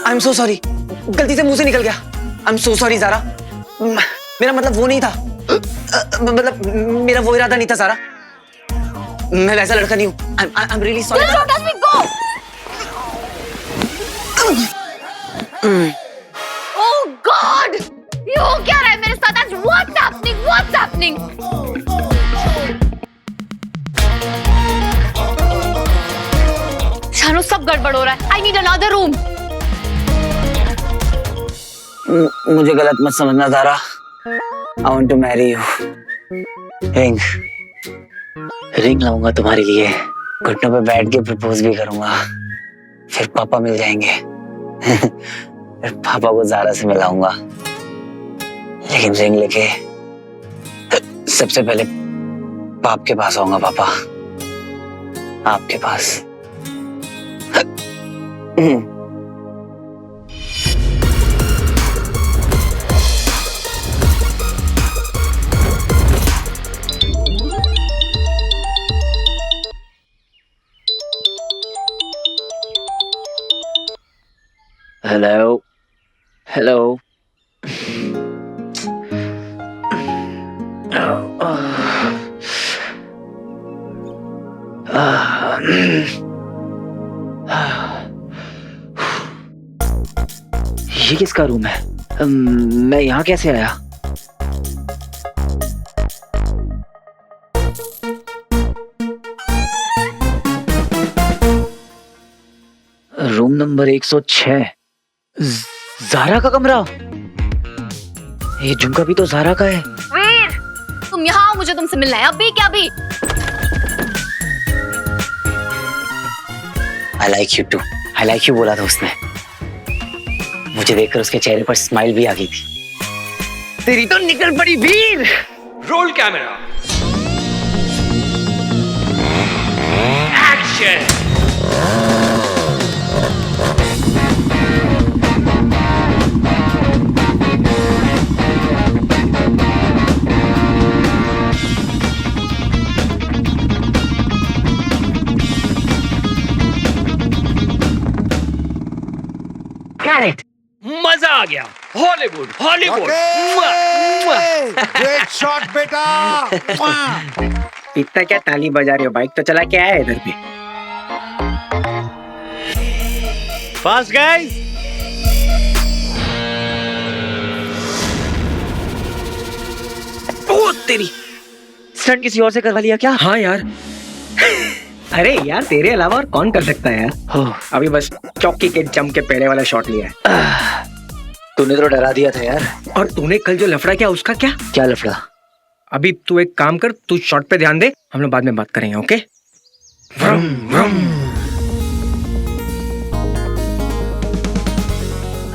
I am so sorry, गलती से मुंह से निकल गया। I am so sorry Zara, मेरा मतलब वो नहीं था, मतलब मेरा वो इरादा नहीं था ज़ारा, मैं वैसा लड़का नहीं हूँ। I am really sorry. Don't touch me, go! Oh God! ये हो क्या रहा है मेरे साथ आज? What's happening? What's happening? Shanu, सब गड़बड़ हो रहा है। I need another room. मुझे गलत मत समझना Zara, I want to marry you. Ring लाऊंगा तुम्हारे लिए, घुटनों पे बैठ के प्रपोज भी करूंगा, फिर पापा मिल जाएंगे। फिर पापा को ज़ारा से मिलाऊंगा, लेकिन रिंग लेके सबसे पहले पाप के पास आऊंगा। पापा, आपके पास। हेलो हेलो, ये किसका रूम है? मैं यहाँ कैसे आया? रूम नंबर 106, ज़ारा का कमरा। ये झुमका भी तो ज़ारा का है। वीर, तुम यहाँ आओ, मुझे तुमसे मिलना है। अभी क्या अभी? I like you too. I like you बोला था उसने। मुझे देखकर उसके चेहरे पर स्माइल भी आ गई थी। तेरी तो निकल पड़ी वीर। Roll camera, action. मजा आ गया। Hollywood Hollywood. ग्रेट शॉट बेटा। इतना क्या ताली बजा रहे हो? बाइक तो चला क्या है इधर पे? Fast guys. ओ तेरी, स्टंट किसी और से करवा लिया क्या? हाँ यार। अरे यार, तेरे अलावा और कौन कर सकता है यार? अभी बस चौकी के जम के पहले वाला शॉट लिया है। तूने तो डरा दिया था यार। और तूने कल जो लफड़ा किया उसका क्या? क्या लफड़ा? अभी तू एक काम कर, तू शॉट पे ध्यान दे, हम लोग बाद में बात करेंगे। ओके? व्रम व्रम।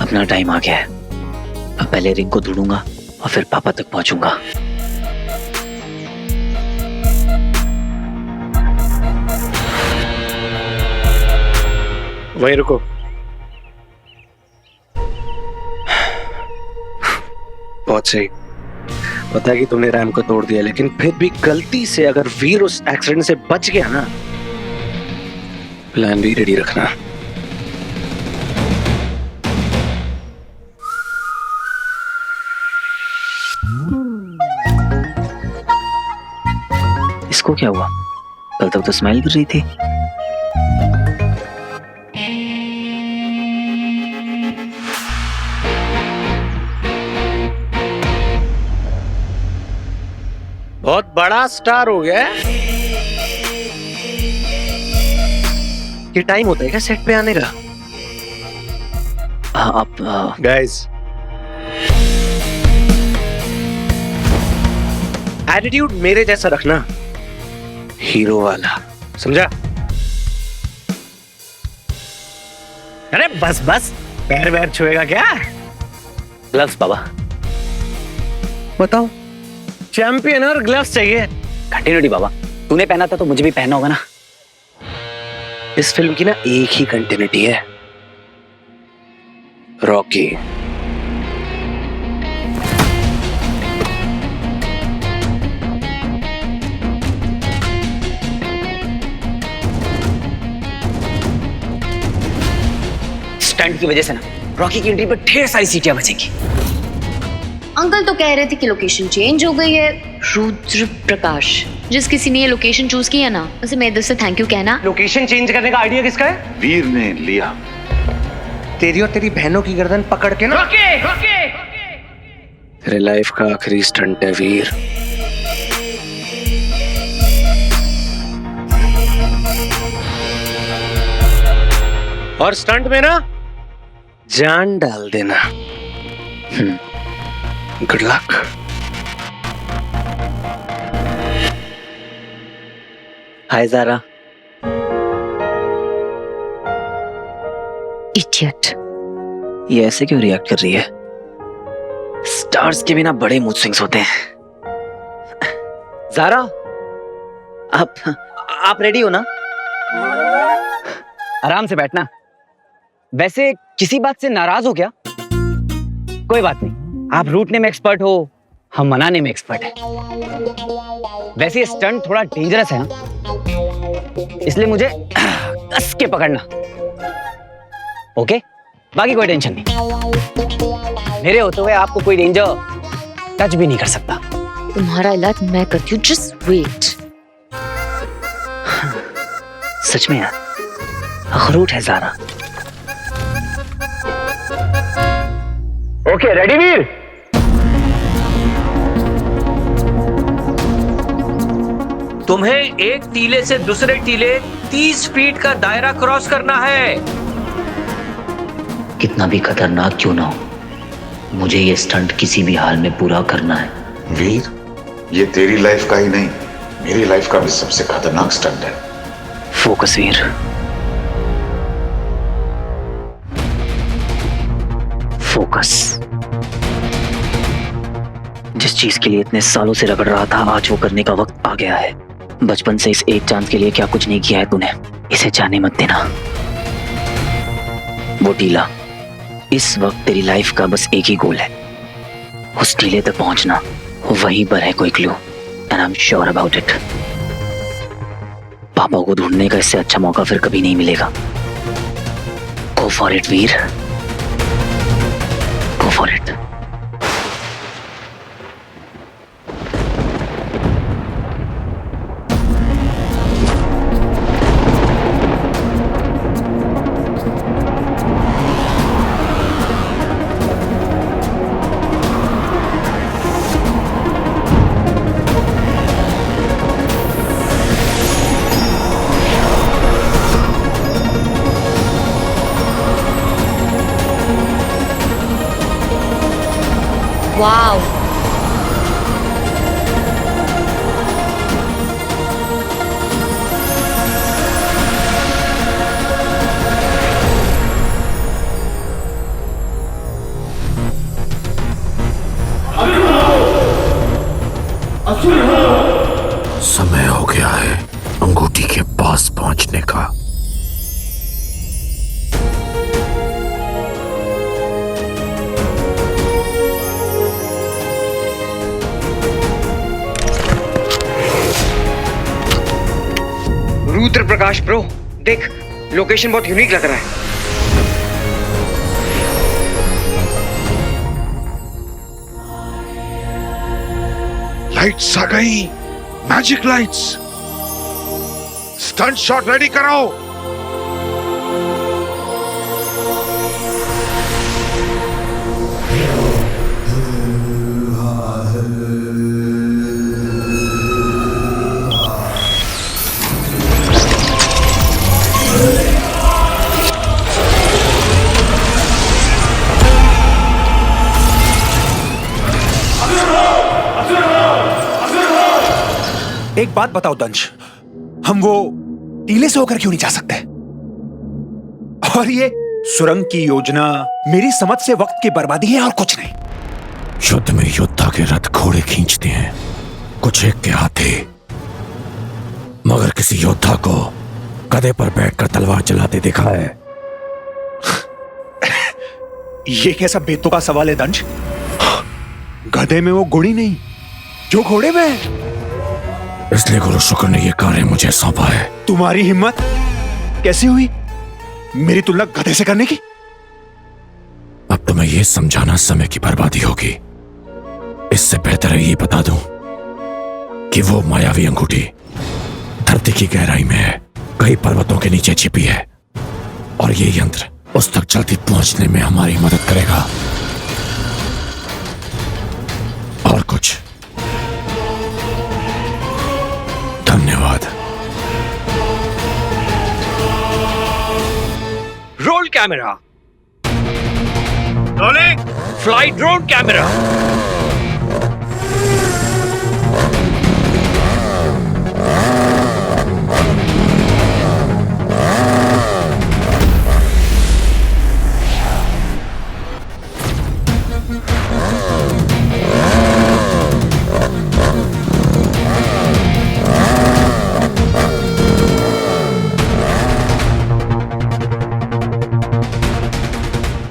अपना टाइम आ गया है। अब पहले रिंग को ढूंढूंगा और फिर पापा तक पहुंचूंगा। वहीं रुको। बहुत सही। पता है कि तुमने रैम को तोड़ दिया, लेकिन फिर भी गलती से अगर वीर उस एक्सीडेंट से बच गया ना, प्लान भी रेडी रखना। इसको क्या हुआ? कल तक तो स्माइल कर रही थी। बहुत बड़ा स्टार हो गया। ये टाइम होता है क्या सेट पे आने का? आप गाइस, एटीट्यूड मेरे जैसा रखना, हीरो वाला, समझा? अरे बस बस, पैर वैर छुएगा क्या? ग्लव्स बाबा। बताओ। चैंपियन और ग्लव्स चाहिए। कंटिन्यूटी बाबा, तूने पहना था तो मुझे भी पहनना होगा ना। इस फिल्म की ना एक ही कंटिन्यूटी है, रॉकी। स्टंट की वजह से ना रॉकी की एंट्री पर ढेर सारी सीटियां बजेंगी। अंकल तो कह रहे थे कि लोकेशन चेंज हो गई है। रुद्र प्रकाश, जिस किसी ने ये लोकेशन चूज किया ना, उसे मेरे दिल से थैंक यू कहना। लोकेशन चेंज करने का आइडिया किसका है? वीर ने लिया। तेरी और तेरी बहनों की गर्दन पकड़ के ना। तेरे लाइफ का आखिरी स्टंट है वीर। और स्टंट में ना जान डाल देना। Good luck. Hi Zara. Idiot. ये ऐसे क्यों रिएक्ट कर रही है? स्टार्स के बिना बड़े मूड स्विंग्स होते हैं। ज़ारा, आप रेडी हो ना? आराम से बैठना। वैसे किसी बात से नाराज हो क्या? कोई बात नहीं, आप रूठने में एक्सपर्ट हो, हम मनाने में एक्सपर्ट हैं। वैसे ये स्टंट थोड़ा डेंजरस है ना? इसलिए मुझे कस के पकड़ना। ओके? बाकी कोई टेंशन नहीं। मेरे होते हुए आपको कोई डेंजर टच भी नहीं कर सकता। तुम्हारा इलाज मैं करती हूँ, जस्ट वेट। सच में यार, अखरूट है ज़ारा। ओके, रेडी वीर? तुम्हें एक टीले से दूसरे टीले 30 फीट का दायरा क्रॉस करना है। कितना भी खतरनाक क्यों ना हो, मुझे ये स्टंट किसी भी हाल में पूरा करना है। वीर, ये तेरी लाइफ का ही नहीं, मेरी लाइफ का भी सबसे खतरनाक स्टंट है। फोकस वीर, फोकस। जिस चीज के लिए इतने सालों से रगड़ रहा था, आज वो करने का वक्त आ गया है। बचपन से इस एक चांस के लिए क्या कुछ नहीं किया है तूने, इसे जाने मत देना। वो टीला, इस वक्त तेरी लाइफ का बस एक ही गोल है, उस टीले तक पहुंचना। वहीं पर है कोई clue, and I am sure about it. पापा को ढूंढने का इससे अच्छा मौका फिर कभी नहीं मिलेगा। Go for it Veer, go for it. Wow, समय हो गया है अंगूठी के पास पहुंचने का। रुद्र प्रकाश ब्रो, देख लोकेशन बहुत यूनिक लग रहा है। लाइट्स आ गई, magic lights. Stunt shot ready कराओ। एक बात बताओ दंश, हम वो टीले से होकर क्यों नहीं जा सकते? और ये सुरंग की योजना मेरी समझ से वक्त की बर्बादी है और कुछ नहीं। युद्ध में योद्धा के रथ घोड़े खींचते हैं, कुछ एक के हाथे, मगर किसी योद्धा को गधे पर बैठकर तलवार चलाते देखा है? ये कैसा बेतुका सवाल है दंश? गधे में वो गुण ही नहीं जो घोड़े में है। इसलिए गुरु शुक्र ने यह कार्य मुझे सौंपा है। तुम्हारी हिम्मत कैसी हुई मेरी तुलना गधे से करने की? अब तुम्हें यह समझाना समय की बर्बादी होगी। इससे बेहतर है ये बता दूं कि वो मायावी अंगूठी धरती की गहराई में है, कई पर्वतों के नीचे छिपी है, और ये यंत्र उस तक जल्दी पहुंचने में हमारी मदद करेगा। और कुछ? धन्यवाद। Roll camera, rolling, fly drone camera.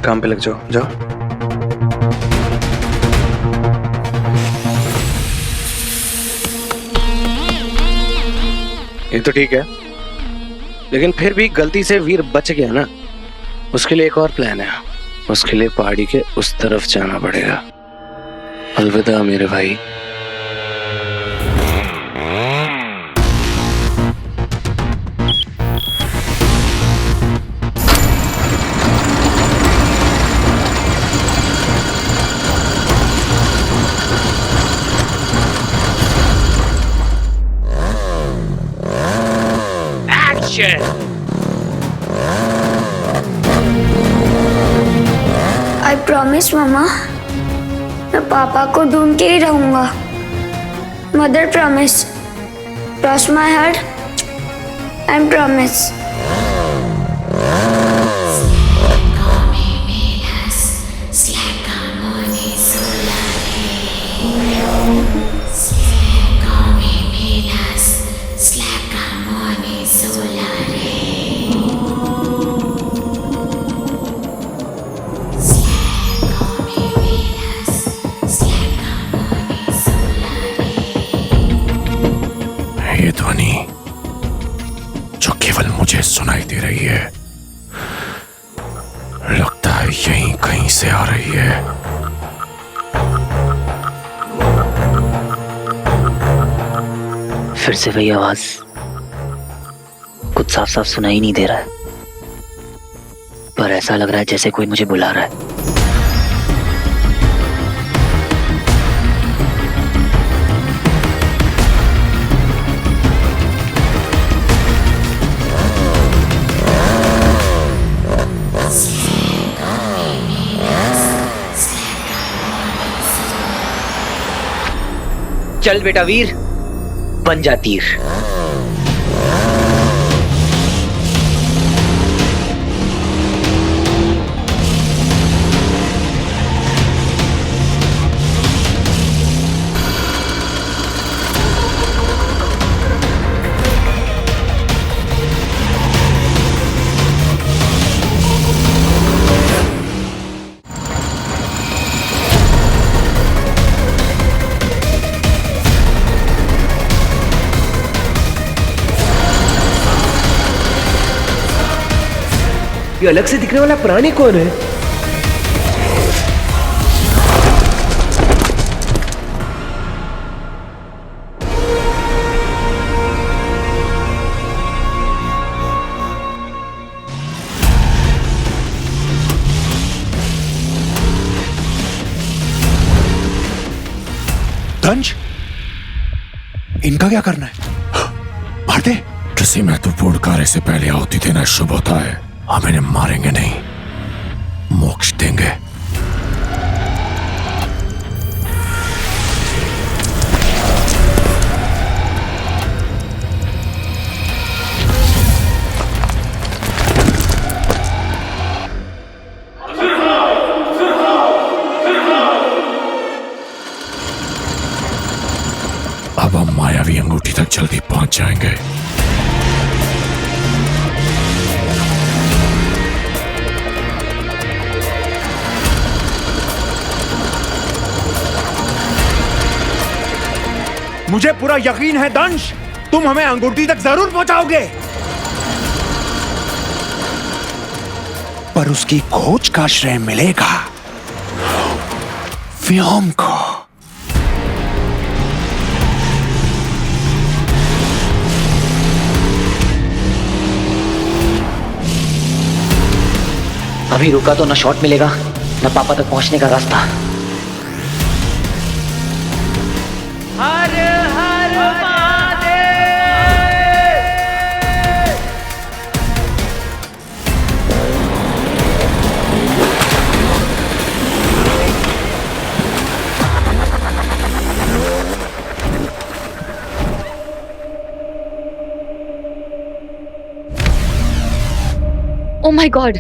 काम पे लग जाओ, जाओ। ये तो ठीक है, लेकिन फिर भी गलती से वीर बच गया ना, उसके लिए एक और प्लान है। उसके लिए पहाड़ी के उस तरफ जाना पड़ेगा। अलविदा मेरे भाई। आई प्रॉमिस मामा, मैं पापा को ढूंढ के ही रहूंगा। Mother promise, cross my heart and promise. ये ध्वनि जो केवल मुझे सुनाई दे रही है, लगता है यहीं कहीं से आ रही है। फिर से वही आवाज, कुछ साफ साफ सुनाई नहीं दे रहा है, पर ऐसा लग रहा है जैसे कोई मुझे बुला रहा है। चल बेटा वीर, बन जा तीर। ये अलग से दिखने वाला प्राणी कौन है? दंश, इनका क्या करना है? मार दे। किसी महत्वपूर्ण कार्य से पहले आहुति देना शुभ होता है। हम इन्हें मारेंगे नहीं, मोक्ष देंगे। अब हम मायावी अंगूठी तक जल्दी पहुंच जाएंगे। मुझे पूरा यकीन है दंश, तुम हमें अंगूठी तक जरूर पहुंचाओगे। पर उसकी खोज का श्रेय मिलेगा व्योम को। अभी रुका तो ना शॉट मिलेगा ना पापा तक पहुंचने का रास्ता। हर हर महादेव। ओ माय गॉड,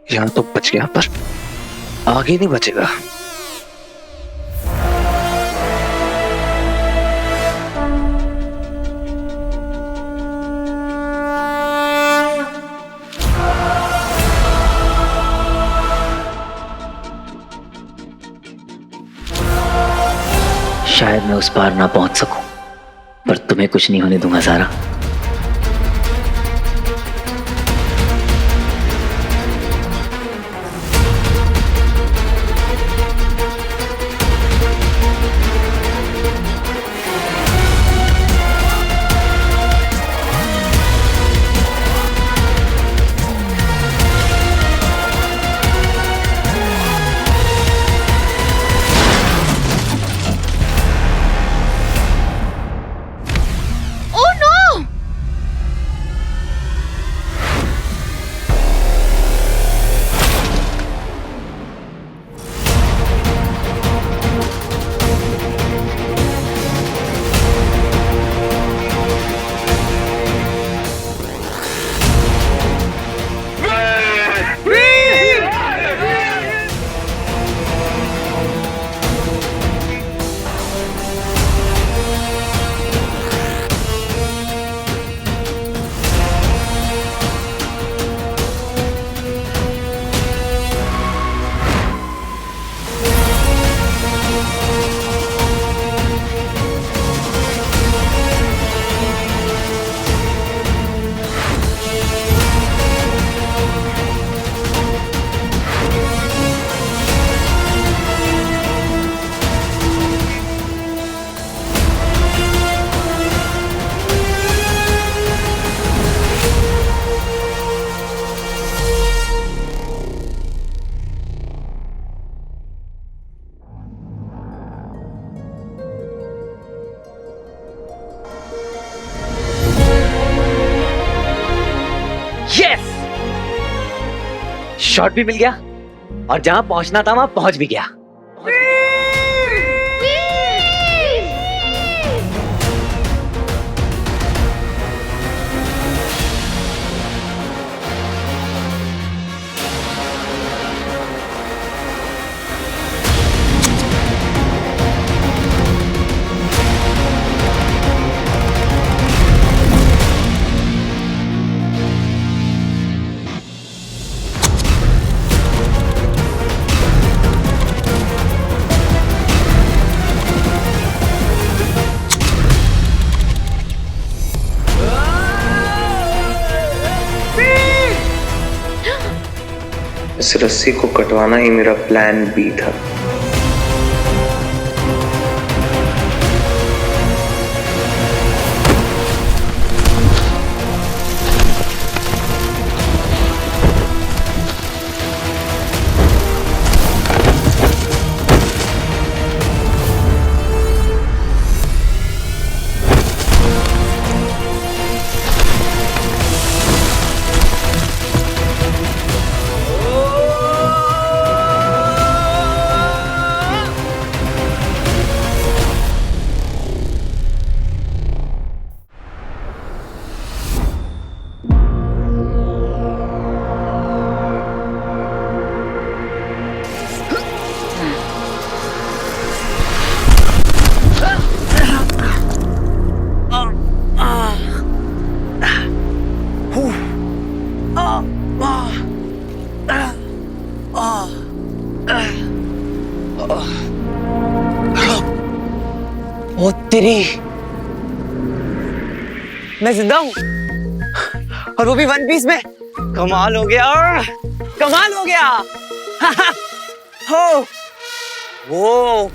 यहाँ तो बच गया पर आगे नहीं बचेगा। शायद मैं उस पार ना पहुंच सकूं, पर तुम्हें कुछ नहीं होने दूंगा ज़ारा। शॉट भी मिल गया और जहां पहुंचना था वहां पहुंच भी गया। इस रस्सी को कटवाना ही मेरा प्लान बी था। ओ तेरी, मैं जिंदा हूँ और वो भी वन पीस में। कमाल हो गया, कमाल हो गया। हो वो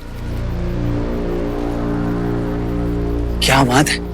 क्या बात है।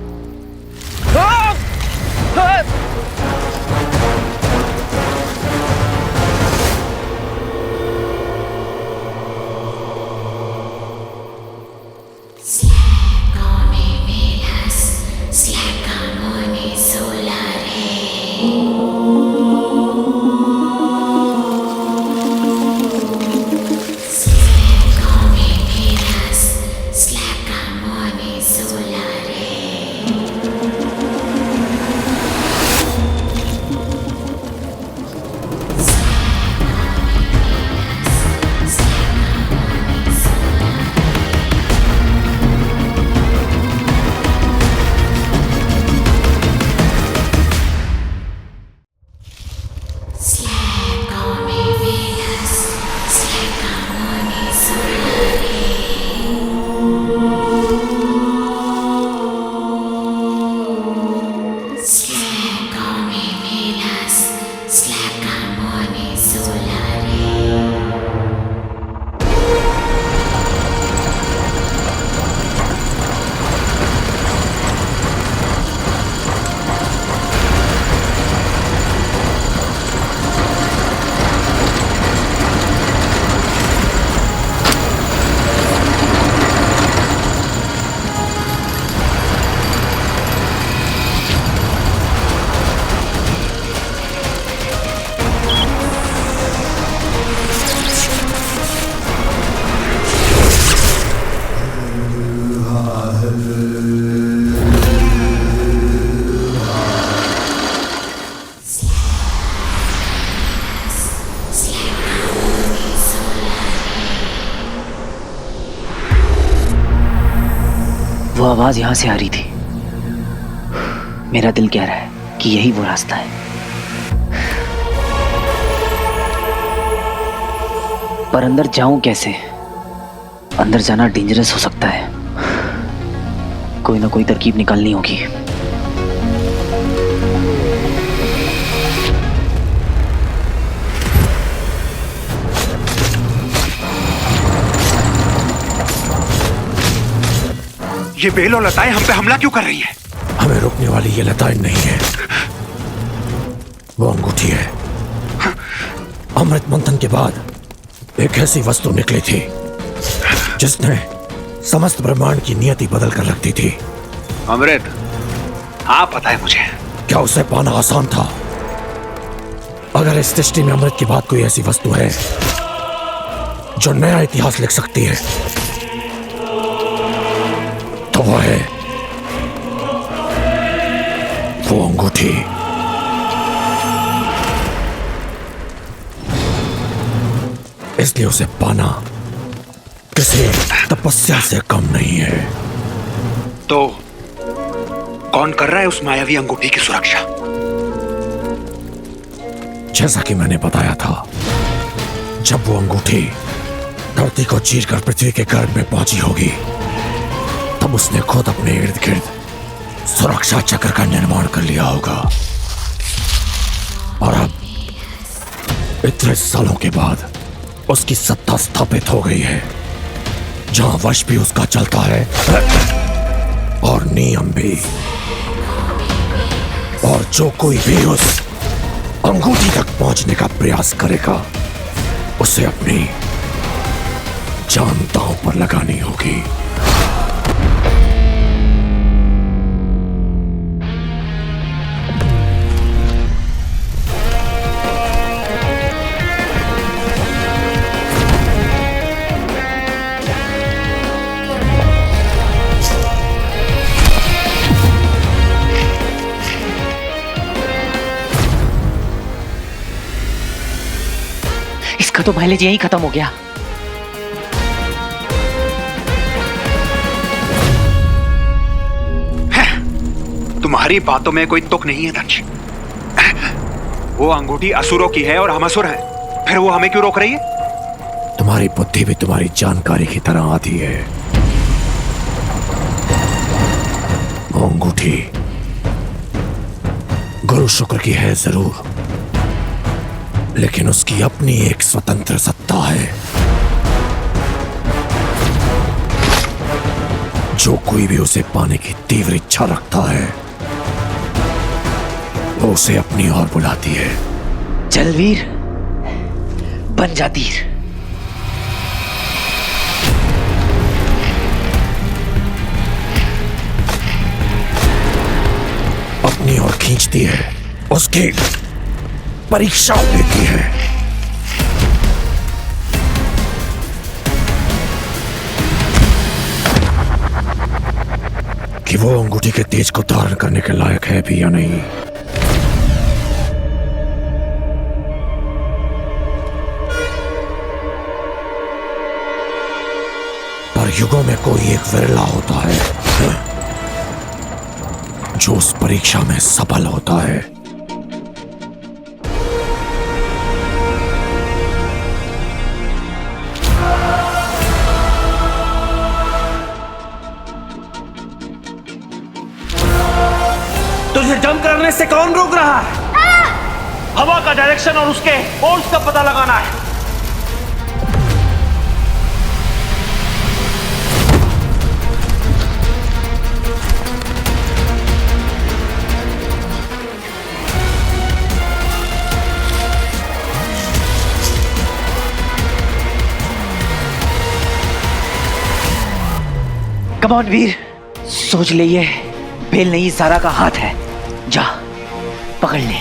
वो आवाज यहां से आ रही थी। मेरा दिल कह रहा है कि यही वो रास्ता है, पर अंदर जाऊं कैसे? अंदर जाना डेंजरस हो सकता है। कोई ना कोई तरकीब निकालनी होगी। ये बेल और लताएं हम पे हमला क्यों कर रही है? हमें रोकने वाली ये लताएं नहीं है, वो अंगूठी है। अमृत मंथन के बाद एक ऐसी वस्तु निकली थी जिसने समस्त ब्रह्मांड की नियति बदल कर रख दी थी। अमृत? हाँ पता है मुझे। क्या उसे पाना आसान था? अगर इस सृष्टि में अमृत के बाद कोई ऐसी वस्तु है जो नया इतिहास लिख सकती है तो वो है वो अंगूठी। इसलिए उसे पाना किसी तपस्या से कम नहीं है। तो कौन कर रहा है उस मायावी अंगूठी की सुरक्षा? जैसा कि मैंने बताया था, जब वो अंगूठी धरती को चीरकर पृथ्वी के गर्भ में पहुंची होगी तब उसने खुद अपने इर्द गिर्द सुरक्षा चक्र का निर्माण कर लिया होगा। और अब इतने सालों के बाद उसकी सत्ता स्थापित हो गई है, जहां वश भी उसका चलता है और नियम भी। और जो कोई भी उस अंगूठी तक पहुंचने का प्रयास करेगा उसे अपनी जान दांव पर लगानी होगी। इसका तो माइलेज यही खत्म हो गया। तुम्हारी बातों में कोई तुक नहीं है दंश। वो अंगूठी असुरों की है और हम असुर हैं, फिर वो हमें क्यों रोक रही है? तुम्हारी बुद्धि भी तुम्हारी जानकारी की तरह आती है। वो अंगूठी गुरु शुक्र की है जरूर, लेकिन उसकी अपनी एक स्वतंत्र सत्ता है। जो कोई भी उसे पाने की तीव्र इच्छा रखता है वो उसे अपनी ओर बुलाती है। चल वीर, बन जा तीर। अपनी ओर खींचती है, उसकी परीक्षा लेती है। कि वो अंगूठी के तेज को धारण करने के लायक है भी या नहीं। पर युगों में कोई एक विरला होता है जो उस परीक्षा में सफल होता है। तुझे जंप करने से कौन रोक रहा है? हवा का डायरेक्शन और उसके फोर्स का पता लगाना है। कम ऑन वीर, सोच ले, ये बेल नहीं सारा का हाथ है। जा पकड़ ले।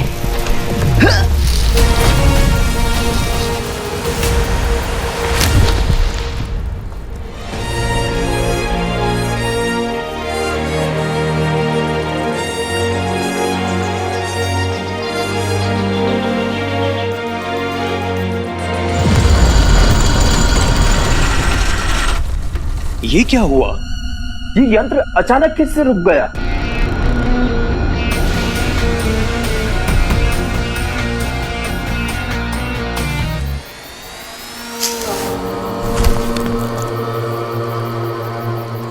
ये क्या हुआ? ये यंत्र अचानक किससे रुक गया?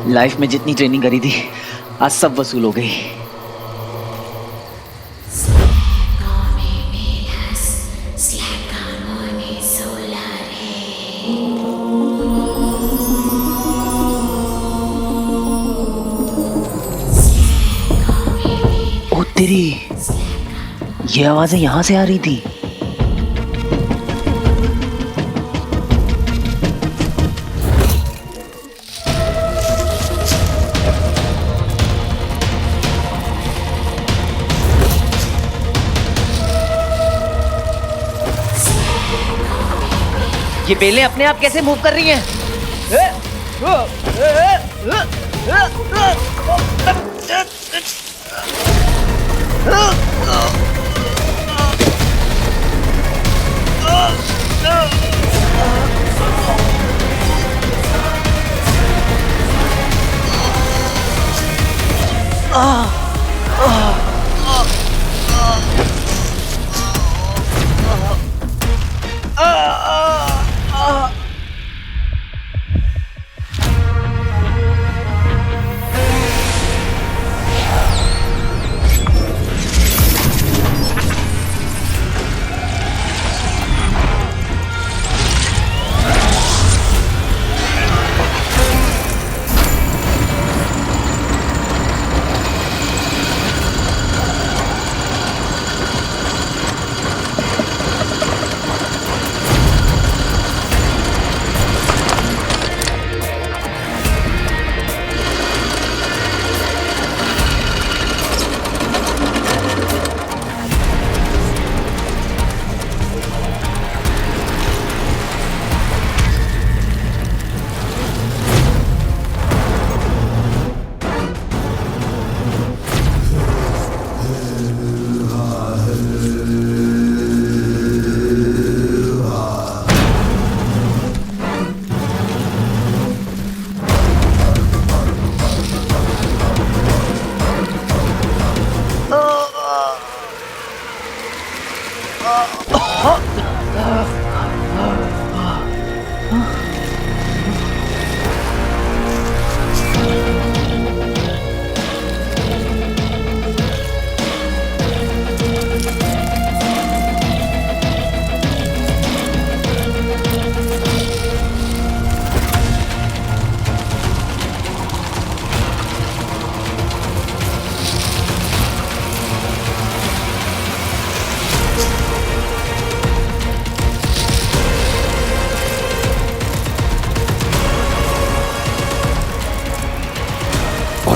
लाइफ में जितनी ट्रेनिंग करी थी आज सब वसूल हो गई। ओ तेरी, ये आवाजें यहां से आ रही थी। ये बेलें अपने आप कैसे मूव कर रही हैं?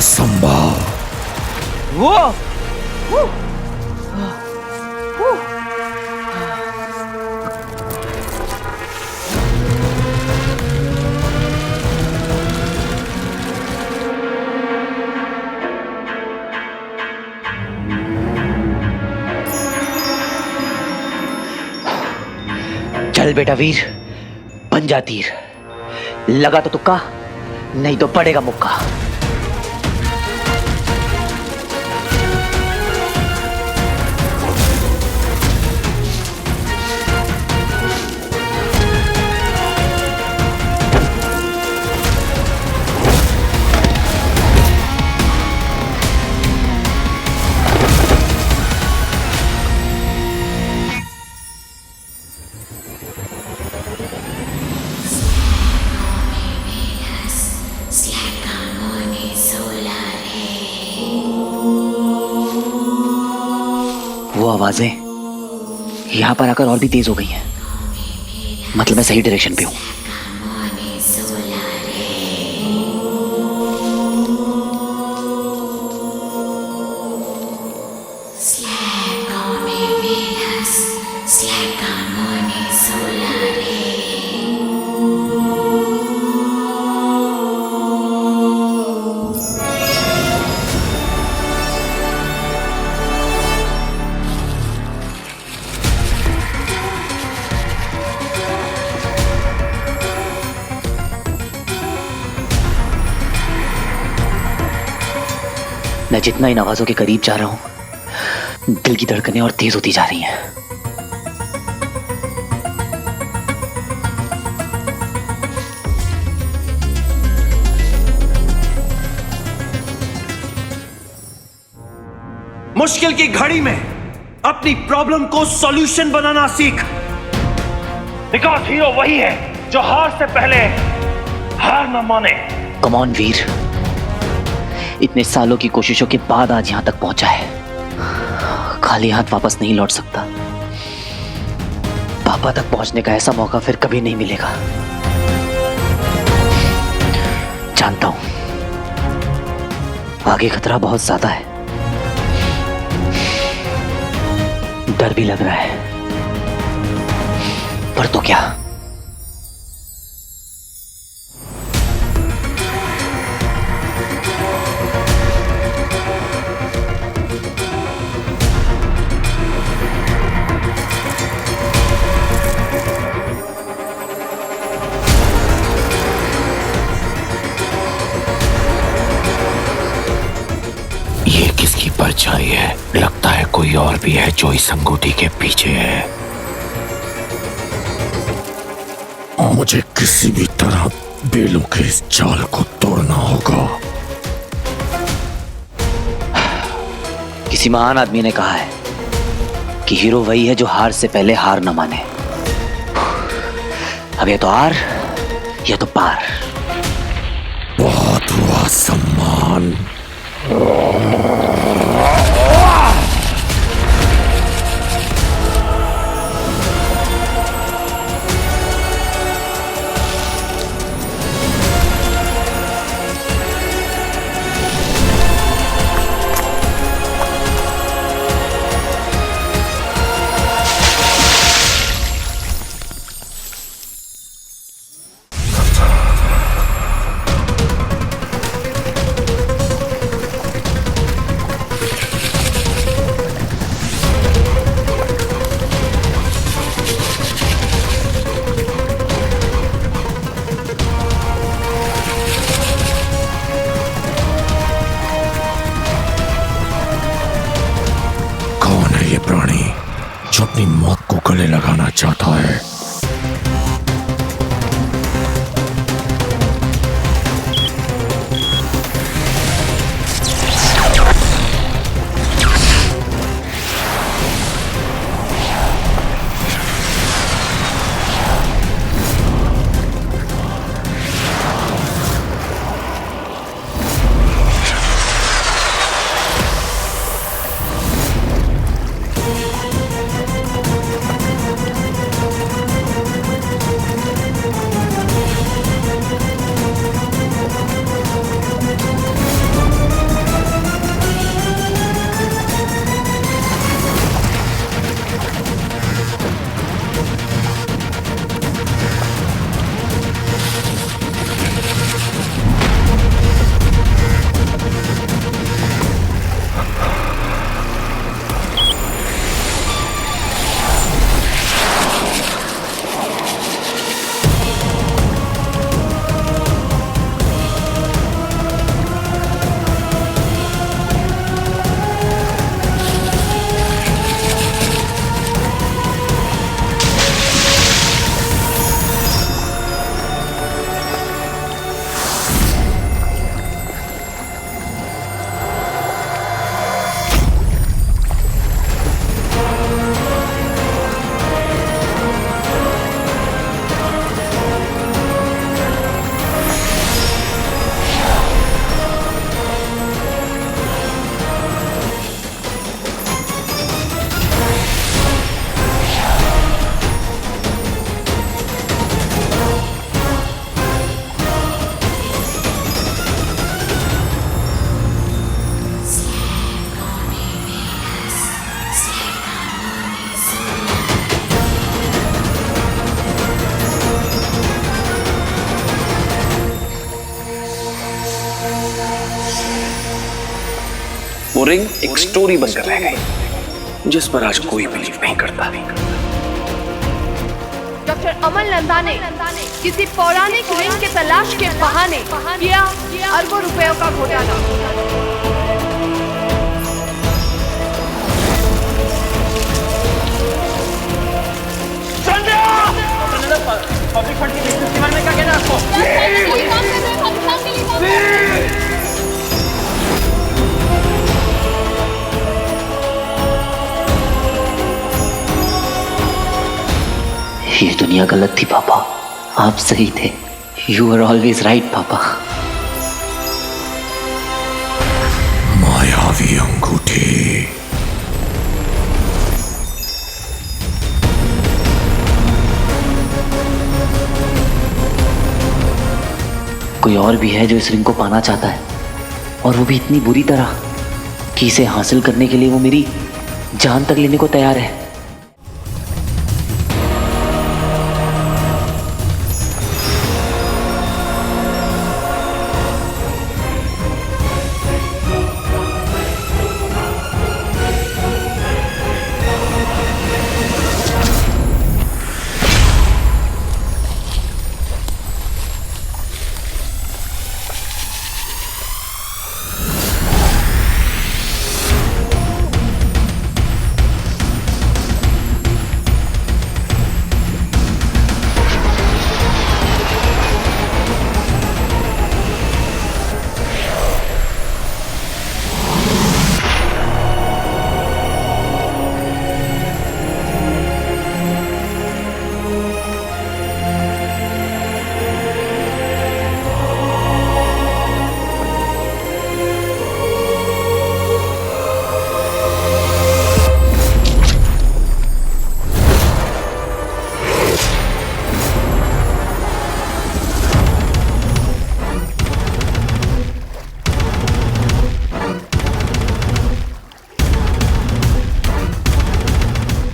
असंभव। चल बेटा वीर, बन जा तीर। लगा तो तुक्का, नहीं तो पड़ेगा मुक्का। वो आवाजें यहां पर आकर और भी तेज हो गई हैं। मतलब मैं सही डायरेक्शन पे हूं। मैं जितना इन आवाजों के करीब जा रहा हूं, दिल की धड़कनें और तेज होती जा रही हैं। मुश्किल की घड़ी में अपनी प्रॉब्लम को सॉल्यूशन बनाना सीख। बिकॉज़ हीरो वही है जो हार से पहले हार न माने। कम ऑन वीर, इतने सालों की कोशिशों के बाद आज यहां तक पहुंचा है। खाली हाथ वापस नहीं लौट सकता। पापा तक पहुंचने का ऐसा मौका फिर कभी नहीं मिलेगा। जानता हूं आगे खतरा बहुत ज्यादा है, डर भी लग रहा है, पर तो क्या। ये किसकी परछाई है? लगता है कोई और भी है जो इस अंगूठी के पीछे है। मुझे किसी भी तरह बेलों के इस जाल को तोड़ना होगा। किसी महान आदमी ने कहा है कि हीरो वही है जो हार से पहले हार न माने। अब या तो हार या तो पार। बहुत हुआ सम्मान। प्राणी जो अपनी मौत को गले लगाना चाहता है। वो रिंग एक स्टोरी बनकर रह गई जिस पर आज कोई बिलीव नहीं करता। डॉक्टर अमल नंदा ने किसी पौराणिक रिंग के तलाश के बहाने किया अरबों रुपयों का घोटाला। पब्लिक फंड की बिजनेस के बारे में क्या कहना है आपको? ये दुनिया गलत थी पापा, आप सही थे। यू आर ऑलवेज राइट पापा। मायावी अंगूठी। कोई और भी है जो इस रिंग को पाना चाहता है, और वो भी इतनी बुरी तरह कि इसे हासिल करने के लिए वो मेरी जान तक लेने को तैयार है।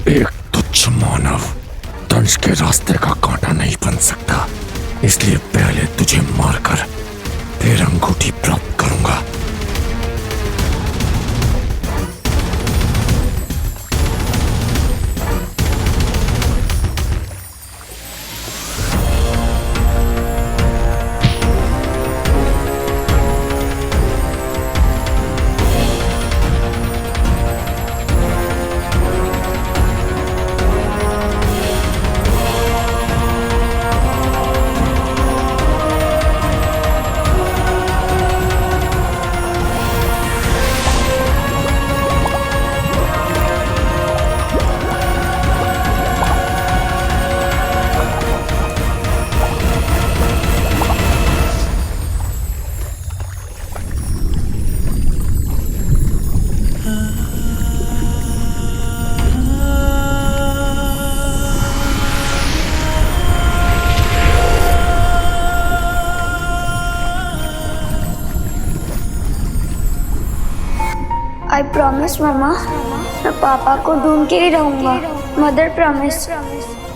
एक तुच्छ मानव दंश के रास्ते का कांटा नहीं बन सकता, इसलिए पहले तुझे मारकर फिर अंगूठी प्राप्त करूंगा। आई प्रॉमिस मम्मा, मैं पापा को ढूंढ के ही रहूंगा। Mother promise,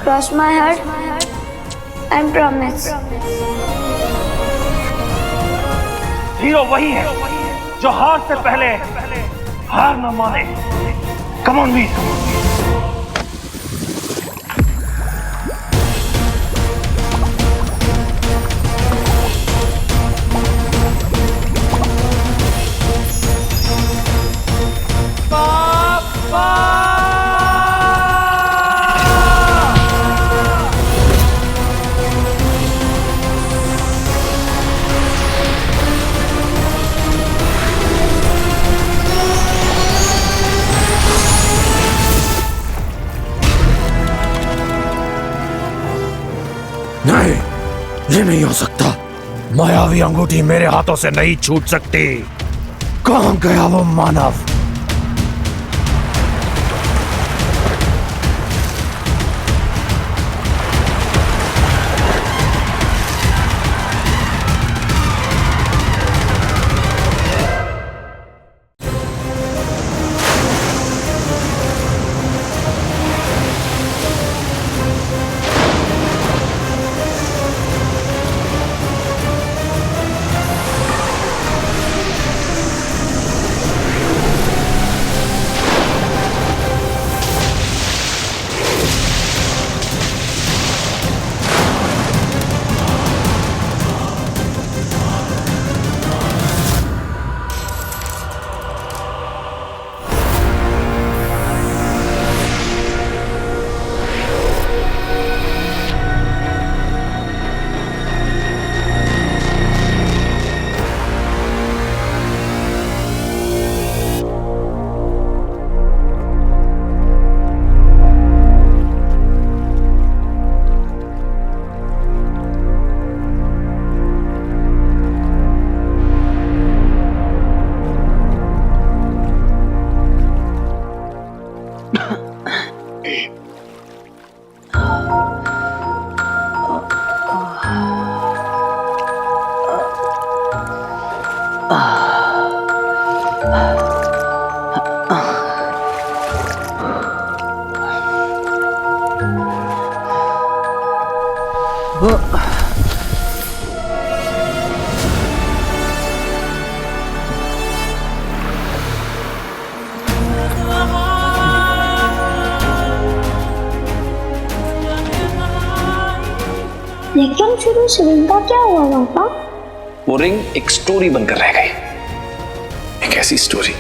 cross my heart and promise. Hero वही है जो हार से पहले हार न माने। कम ऑन वीर। नहीं, ये नहीं हो सकता। मायावी अंगूठी मेरे हाथों से नहीं छूट सकती। कहां गया वो मानव? लेकिन फिर उस रिंग का क्या हुआ पापा? वो रिंग एक स्टोरी बनकर रह गई, एक ऐसी स्टोरी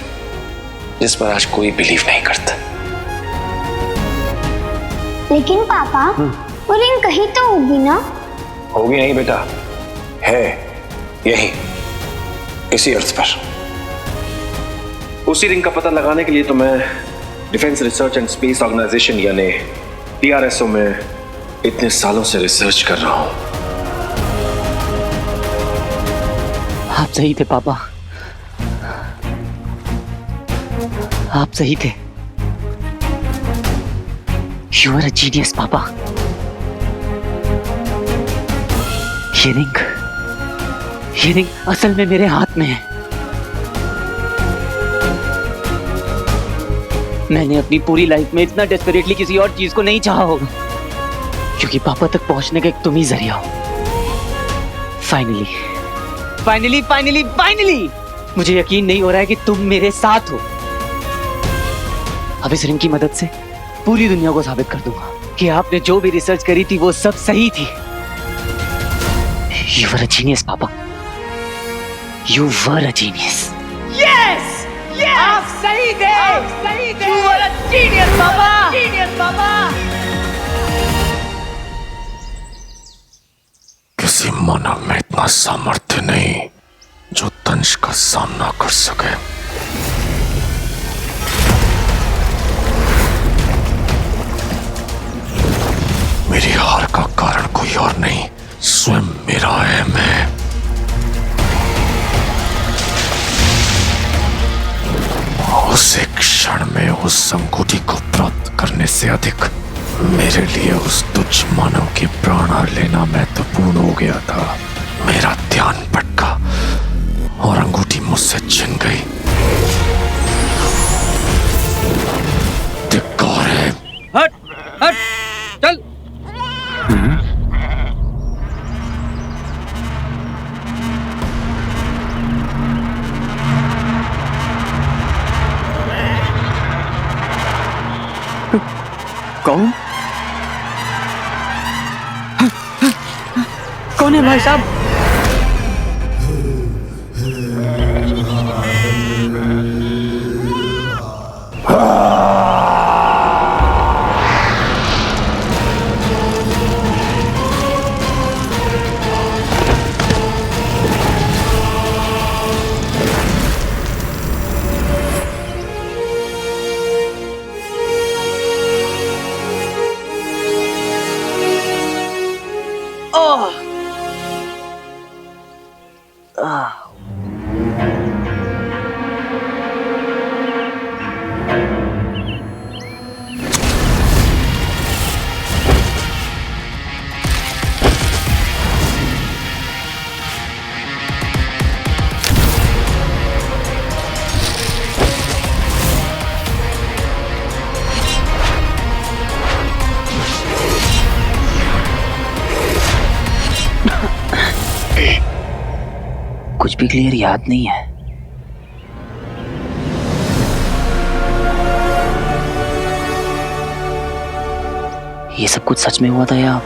जिस पर आज कोई बिलीव नहीं करता। लेकिन पापा वो रिंग कहीं तो होगी ना? होगी नहीं बेटा, है यही इसी अर्थ पर। उसी रिंग का पता लगाने के लिए तो मैं defence research and space organisation यानी DRSO में इतने सालों से रिसर्च कर रहा हूं। आप सही थे पापा, आप सही थे। You are a genius पापा। ये रिंग असल में मेरे हाथ में है। मैंने अपनी पूरी लाइफ में इतना डेस्परेटली किसी और चीज को नहीं चाहा होगा, क्योंकि पापा तक पहुंचने का एक तुम ही जरिया हो। फाइनली मुझे यकीन नहीं हो रहा है कि तुम मेरे साथ हो। अब इस रिंग की मदद से पूरी दुनिया को साबित कर दूंगा कि आपने जो भी रिसर्च करी थी वो सब सही थी। You were a genius, पापा। You were a genius. Yes! आप सही थे। You are a genius, पापा। किसी मानव में इतना सामर्थ्य नहीं जो दंश का सामना कर सके। मेरी हार का कारण कोई और नहीं, स्वयं मेरा अहम है। उस एक क्षण में उस अंगूठी को प्राप्त करने से अधिक मेरे लिए उस तुच्छ मानव के प्राण लेना महत्वपूर्ण हो गया था। मेरा ध्यान भटका और अंगूठी मुझसे छिन गई। धिक्कार है। हट चल। कौन है भाई साहब? कुछ भी क्लियर याद नहीं है। ये सब कुछ सच में हुआ था या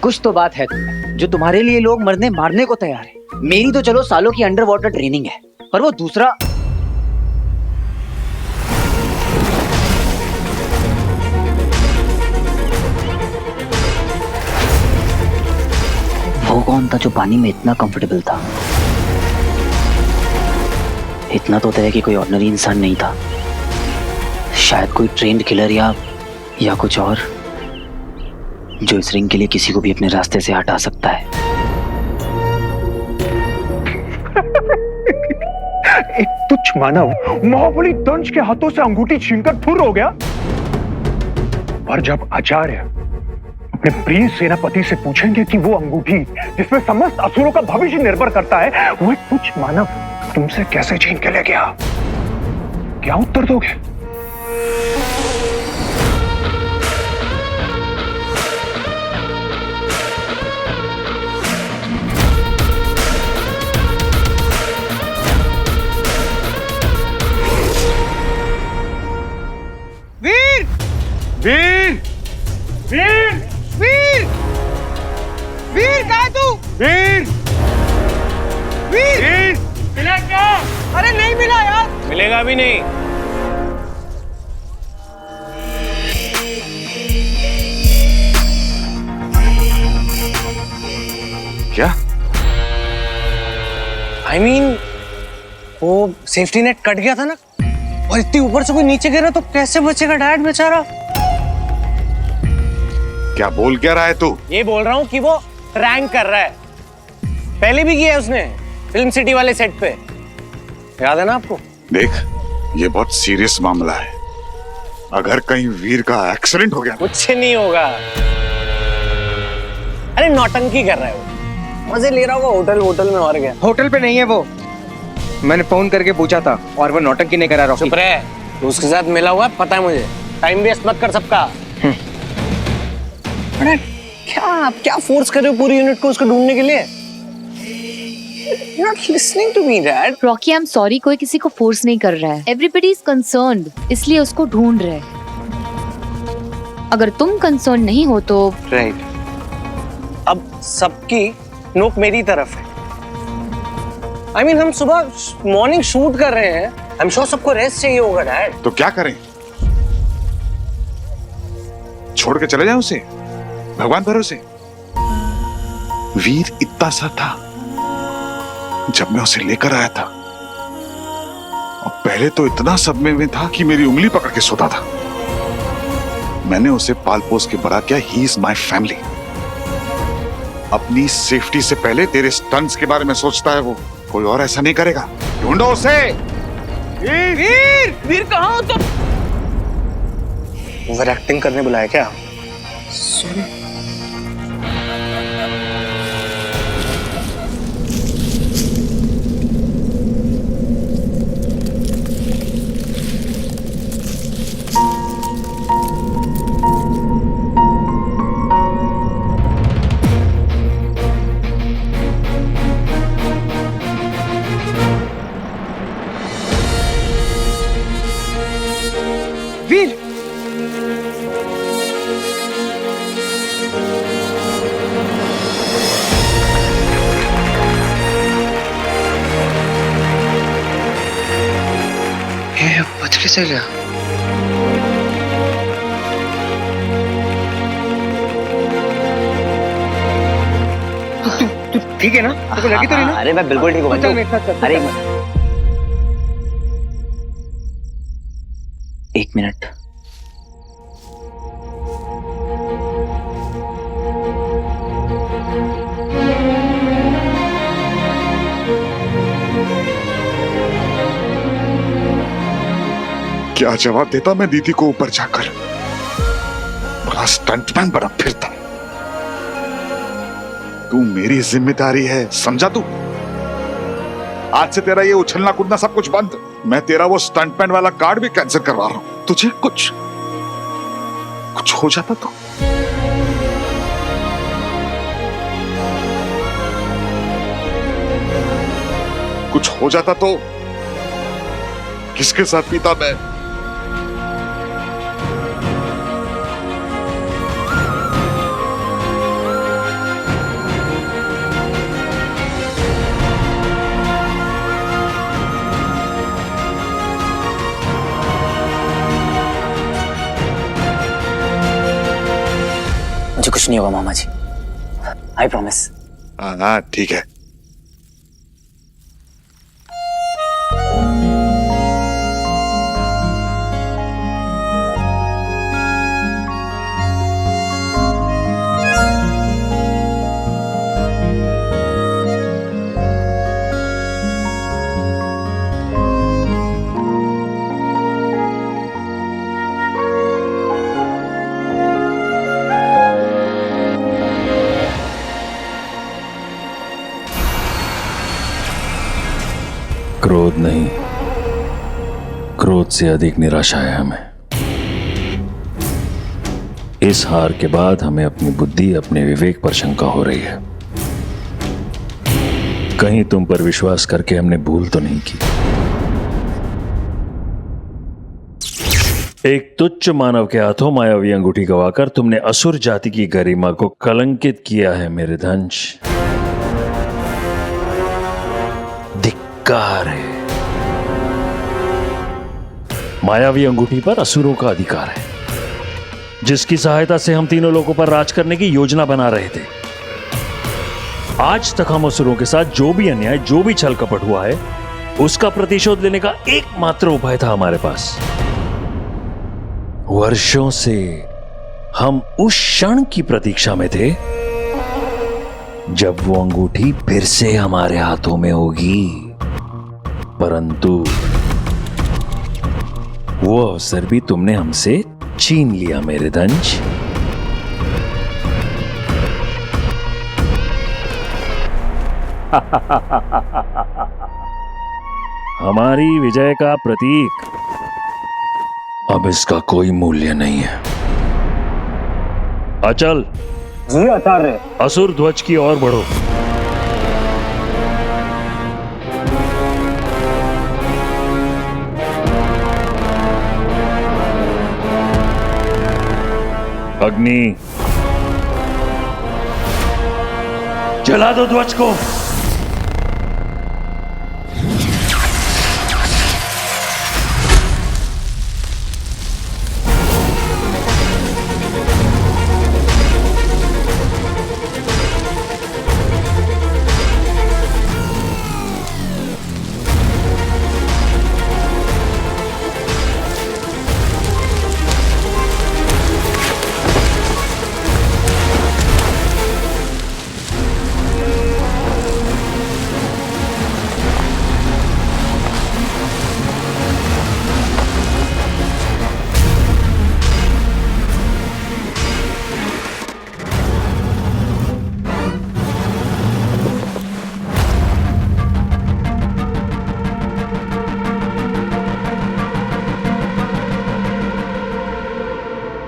कुछ तो बात है जो तुम्हारे लिए लोग मरने मारने को तैयार है। मेरी तो चलो सालों की अंडर वाटर ट्रेनिंग है, पर वो दूसरा वो कौन था जो पानी में इतना कंफर्टेबल था? इतना तो तय है कि कोई ऑर्डिनरी इंसान नहीं था, शायद कोई ट्रेंड किलर या कुछ और, जो इस रिंग के लिए किसी को भी अपने रास्ते से हटा सकता है। एक तुच्छ मानव महाबली दंश के हाथों से अंगूठी छीनकर फुर हो गया, और जब आचार्य अपने प्रिय सेनापति से पूछेंगे कि वो अंगूठी जिसमें समस्त असुरों का भविष्य निर्भर करता है वो एक तुच्छ मानव तुमसे कैसे छीन के ले गया? क्या उत्तर दोगे? वीर वीर वीर वीर वीर कहाँ है तू? वीर वीर वीर मिला क्या? अरे नहीं मिला यार। मिलेगा भी नहीं। क्या? I mean, वो सेफ्टी नेट कट गया था ना, और इतनी ऊपर से कोई नीचे गिरा तो कैसे बचेगा डैड बेचारा? क्या बोल क्या रहा है तू? ये बोल रहा हूँ कि वो रैंक कर रहा है। पहले भी किया है उसने फिल्म सिटी वाले सेट पे, याद है ना आपको? देख, ये बहुत सीरियस मामला है। अगर कहीं वीर का एक्सीडेंट हो गया कुछ नहीं होगा। अरे नौटंकी कर रहा है वो, मजे ले रहा होगा होटल में और गया। होटल पे नहीं है वो, मैंने फोन करके पूछा था और वो नौटंकी नहीं करा रॉकी। चुप रहे, तो उसके साथ मिला हुआ है, पता है मुझे। टाइम वेस्ट मत कर सबका। अरे क्या फोर्स कर रहे हो पूरी यूनिट को उसको ढूंढने के लिए? You're not listening to me, Dad. Rocky, I am sorry, कोई किसी को फोर्स नहीं कर रहा है। एवरीबडी इज कंसर्न्ड, इसलिए उसको ढूंढ रहे हैं। अगर तुम कंसर्न नहीं हो तो राइट। अब सबकी नोक मेरी तरफ है। I mean, हम सुबह मॉर्निंग शूट कर रहे हैं, आई एम श्योर सबको रेस्ट चाहिए होगा डैड। तो क्या करें? छोड़ के चले जाएं उसे भगवान भरोसे? वीर इतना सा था जब मैं उसे लेकर आया था, और पहले तो इतना सदमे में था कि मेरी उंगली पकड़ के सोता था। मैंने उसे पाल पोस के बड़ा किया। He is my family. अपनी सेफ्टी से पहले तेरे स्टंट्स के बारे में सोचता है वो। कोई और ऐसा नहीं करेगा। ढूंढो उसे। वीर वीर कहाँ हो तुम? ओवर एक्टिंग करने बुलाया क्या? वीर ये बच कैसे गया? तू ठीक है ना? तुमको लगी तो नहीं ना? अरे मैं बिल्कुल ठीक हूँ। चल मेरे साथ चल। अरे एक मिनट। क्या जवाब देता मैं दीदी को ऊपर जाकर? बड़ा स्टंटमैन बना फिरता। तू मेरी जिम्मेदारी है, समझा तू? आज से तेरा ये उछलना कूदना सब कुछ बंद। मैं तेरा वो स्टंटमैन वाला कार्ड भी कैंसिल करवा रहा हूं। तुझे कुछ हो जाता तो? कुछ हो जाता तो किसके साथ पीता मैं? मुझे कुछ नहीं होगा मामा जी, आई प्रॉमिस। हाँ ठीक है। क्रोध नहीं, क्रोध से अधिक निराशा है हमें। इस हार के बाद हमें अपनी बुद्धि, अपने विवेक पर शंका हो रही है। कहीं तुम पर विश्वास करके हमने भूल तो नहीं की। एक तुच्छ मानव के हाथों मायावी अंगूठी गवाकर तुमने असुर जाति की गरिमा को कलंकित किया है मेरे धंश। धिक्कार है। मायावी अंगूठी पर असुरों का अधिकार है, जिसकी सहायता से हम तीनों लोगों पर राज करने की योजना बना रहे थे। आज तक हम असुरों के साथ जो भी अन्याय, जो भी छल कपट हुआ है, उसका प्रतिशोध लेने का एकमात्र उपाय था हमारे पास। वर्षों से हम उस क्षण की प्रतीक्षा में थे जब वो अंगूठी फिर से हमारे हाथों में होगी, परंतु वो अवसर भी तुमने हमसे छीन लिया मेरे धंज। हमारी विजय का प्रतीक अब इसका कोई मूल्य नहीं है। अचल जी आचार्य। असुर ध्वज की ओर बढ़ो। अग्नि, जला दो ध्वज को।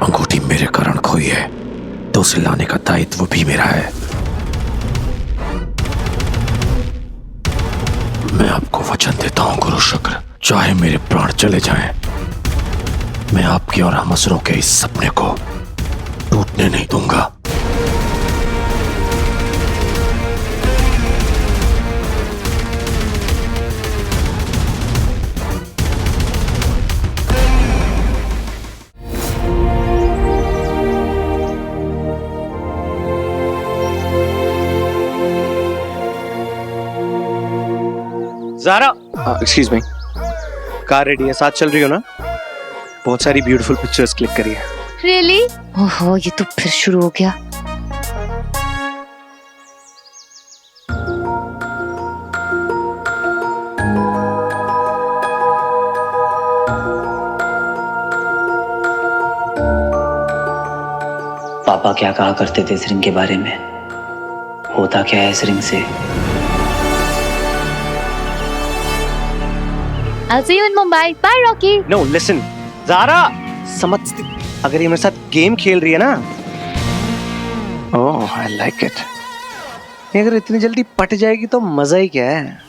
अंगूठी मेरे कारण खोई है तो उसे लाने का दायित्व भी मेरा है। मैं आपको वचन देता हूं गुरु शुक्र, चाहे मेरे प्राण चले जाएं, मैं आपके और हम असुरों के इस सपने को टूटने नहीं दूंगा। Zara, excuse me, car ready है, साथ चल रही हो ना? बहुत सारी ब्यूटीफुल पिक्चर्स क्लिक करी है। रियली? ओहो, ये तो फिर शुरू हो गया। पापा क्या कहा करते थे इस रिंग के बारे में? होता क्या है इस रिंग से? I'll see you in Mumbai. Bye, Rocky. No, listen, Zaara, समझती, अगर ये मेरे साथ गेम खेल रही है ना, ओह, I like it. ये अगर इतनी जल्दी पट जाएगी तो मजा ही क्या है?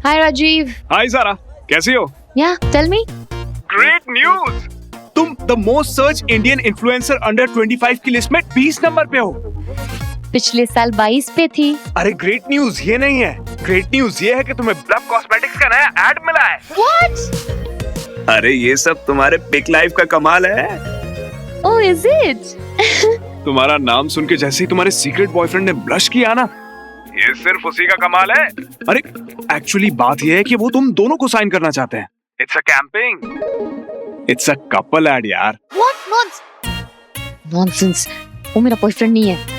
Hi, Rajiv. हाय सारा, कैसी हो? Yeah, tell me. Great news, तुम the most search Indian influencer under 25 की लिस्ट में 20 नंबर पे हो। पिछले साल 22 पे थी। अरे ग्रेट न्यूज ये नहीं है, ग्रेट न्यूज ये है कि तुम्हें ब्लफ कॉस्मेटिक्स का नया एड मिला है। What? अरे ये सब तुम्हारे पिक लाइफ का कमाल है। Oh, is it? तुम्हारा नाम सुन के जैसे ही तुम्हारे सीक्रेट बॉयफ्रेंड ने ब्लश किया ना, ये सिर्फ उसी का कमाल है। अरे एक्चुअली बात ये है कि वो तुम दोनों को साइन करना चाहते हैं। It's a camping, it's a couple ad यार। What nonsense? वो मेरा बॉयफ्रेंड नहीं है।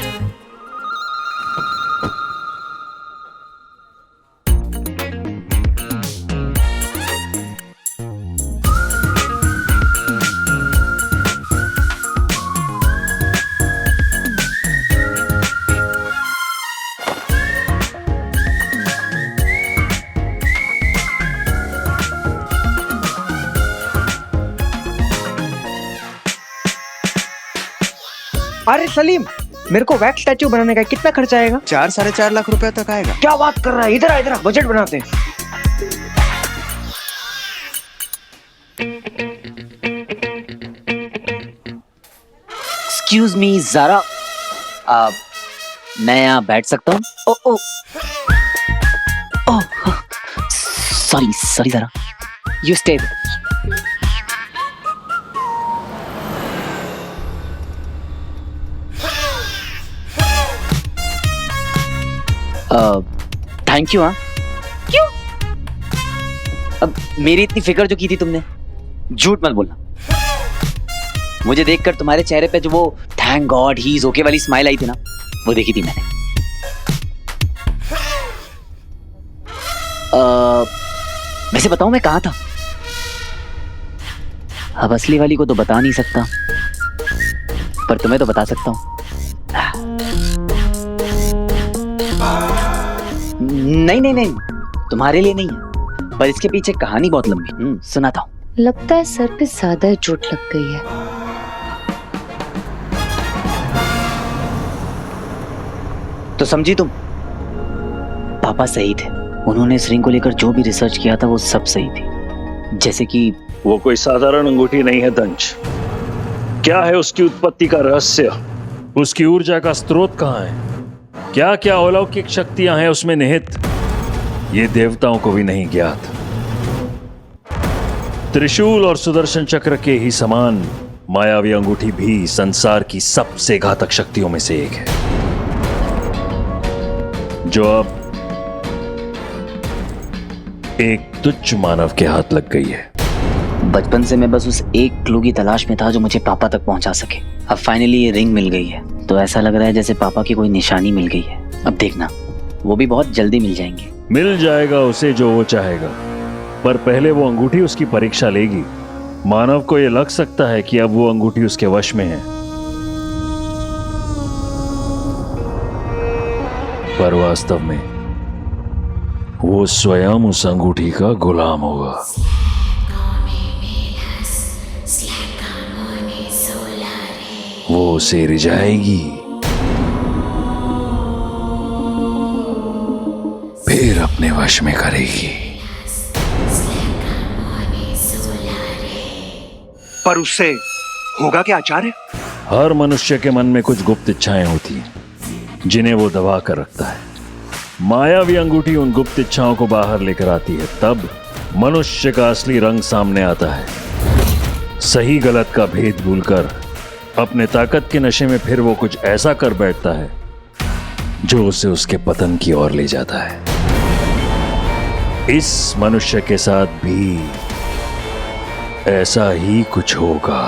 अरे सलीम, मेरे को वैक्स स्टैचू बनाने का कितना खर्चा आएगा? 4-4.5 लाख रुपए तक आएगा। क्या बात कर रहा है, इधर आ इधर आ, बजट बनाते हैं। एक्सक्यूज मी ज़ारा, मैं यहाँ बैठ सकता हूँ? Oh oh oh sorry sorry Zara, you stay. Thank you. हाँ क्यों? अब मेरी इतनी फिक्र जो की थी तुमने, झूठ मत बोलना। मुझे देखकर तुम्हारे चेहरे पे जो वो thank God he is okay वाली स्माइल आई थी ना, वो देखी थी मैंने। वैसे बताऊं मैं कहाँ था? अब असली वाली को तो बता नहीं सकता, पर तुम्हें तो बता सकता हूँ। नहीं नहीं नहीं, तुम्हारे लिए नहीं है, पर इसके पीछे कहानी बहुत लंबी। सुनाता हूँ। लगता है सर पे ज्यादा चोट लग गई है। तो समझी तुम? पापा सही थे, उन्होंने इस रिंग को लेकर जो भी रिसर्च किया था वो सब सही थी। जैसे कि वो कोई साधारण अंगूठी नहीं है दंश। क्या है उसकी उत्पत्ति का रहस्य? उसकी ऊर्जा का स्रोत कहाँ है? क्या क्या अलौकिक शक्तियां हैं उसमें निहित, ये देवताओं को भी नहीं ज्ञात। त्रिशूल और सुदर्शन चक्र के ही समान मायावी अंगूठी भी संसार की सबसे घातक शक्तियों में से एक है, जो अब एक तुच्छ मानव के हाथ लग गई है। बचपन से मैं बस उस एक क्लू की तलाश में था जो मुझे पापा तक पहुंचा सके। अब फाइनली ये रिंग मिल गई है, तो ऐसा लग रहा है जैसे पापा की कोई निशानी मिल गई है। अब देखना, वो भी बहुत जल्दी मिल जाएंगे। मिल जाएगा उसे जो वो चाहेगा, पर पहले वो अंगूठी उसकी परीक्षा लेगी। मानव को यह लग सकता है कि अब वो अंगूठी उसके वश में है, पर वास्तव में वो स्वयं उस अंगूठी का गुलाम होगा। वो उसे रिझाएगी, फिर अपने वश में करेगी। पर उससे होगा क्या आचार्य? हर मनुष्य के मन में कुछ गुप्त इच्छाएं होती हैं, जिन्हें वो दबा कर रखता है। मायावी अंगूठी उन गुप्त इच्छाओं को बाहर लेकर आती है, तब मनुष्य का असली रंग सामने आता है। सही गलत का भेद भूलकर अपने ताकत के नशे में फिर वो कुछ ऐसा कर बैठता है जो उसे उसके पतन की ओर ले जाता है। इस मनुष्य के साथ भी ऐसा ही कुछ होगा।